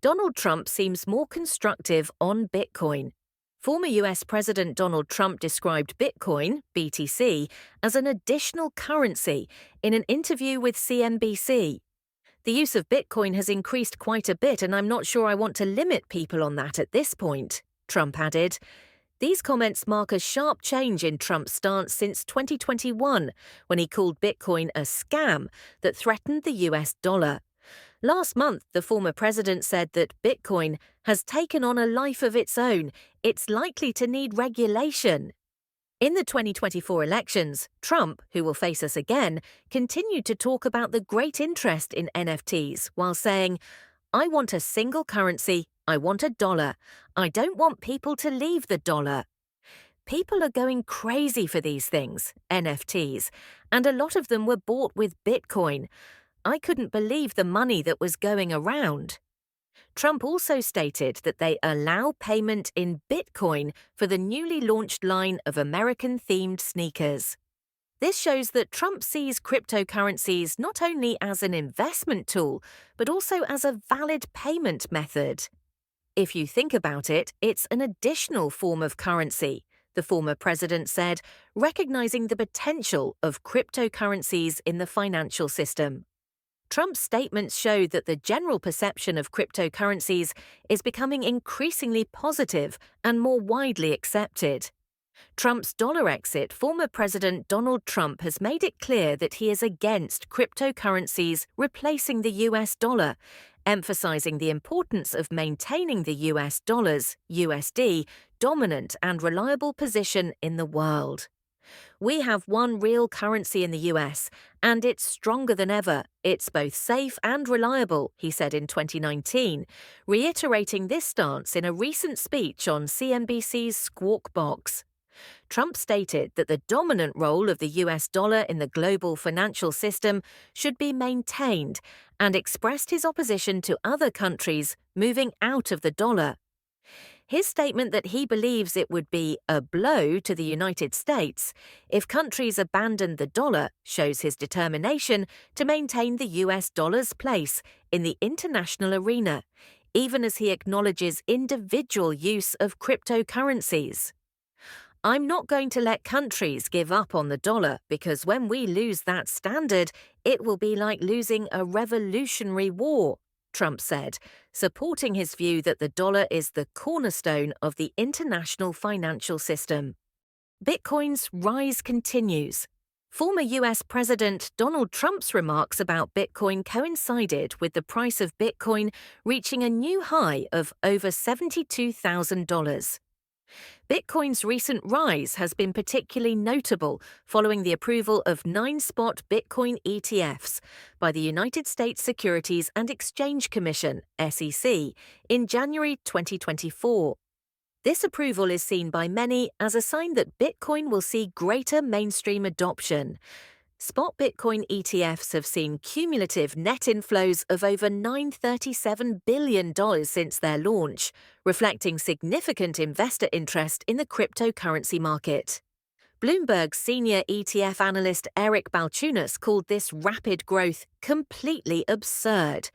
Donald Trump seems more constructive on Bitcoin. Former US President Donald Trump described Bitcoin, BTC, as an additional currency in an interview with CNBC. The use of Bitcoin has increased quite a bit, and I'm not sure I want to limit people on that at this point, Trump added. These comments mark a sharp change in Trump's stance since 2021, when he called Bitcoin a scam that threatened the US dollar. Last month, the former president said that Bitcoin has taken on a life of its own. It's likely to need regulation. In the 2024 elections, Trump, who will face us again, continued to talk about the great interest in NFTs while saying, "I want a single currency. I want a dollar. I don't want people to leave the dollar." People are going crazy for these things, NFTs, and a lot of them were bought with Bitcoin. I couldn't believe the money that was going around. Trump also stated that they allow payment in Bitcoin for the newly launched line of American-themed sneakers. This shows that Trump sees cryptocurrencies not only as an investment tool, but also as a valid payment method. If you think about it, it's an additional form of currency, the former president said, recognizing the potential of cryptocurrencies in the financial system. Trump's statements show that the general perception of cryptocurrencies is becoming increasingly positive and more widely accepted. Trump's dollar exit, former President Donald Trump has made it clear that he is against cryptocurrencies replacing the US dollar, emphasizing the importance of maintaining the US dollar's, USD, dominant and reliable position in the world. "We have one real currency in the US, and it's stronger than ever. It's both safe and reliable," he said in 2019, reiterating this stance in a recent speech on CNBC's Squawk Box. Trump stated that the dominant role of the US dollar in the global financial system should be maintained and expressed his opposition to other countries moving out of the dollar. His statement that he believes it would be a blow to the United States if countries abandoned the dollar shows his determination to maintain the US dollar's place in the international arena, even as he acknowledges individual use of cryptocurrencies. "I'm not going to let countries give up on the dollar because when we lose that standard, it will be like losing a revolutionary war," Trump said, supporting his view that the dollar is the cornerstone of the international financial system. Bitcoin's rise continues. Former US President Donald Trump's remarks about Bitcoin coincided with the price of Bitcoin reaching a new high of over $72,000. Bitcoin's recent rise has been particularly notable following the approval of 9-spot Bitcoin ETFs by the United States Securities and Exchange Commission, SEC, in January 2024. This approval is seen by many as a sign that Bitcoin will see greater mainstream adoption. Spot Bitcoin ETFs have seen cumulative net inflows of over $937 billion since their launch, reflecting significant investor interest in the cryptocurrency market. Bloomberg's senior ETF analyst Eric Balchunas called this rapid growth completely absurd.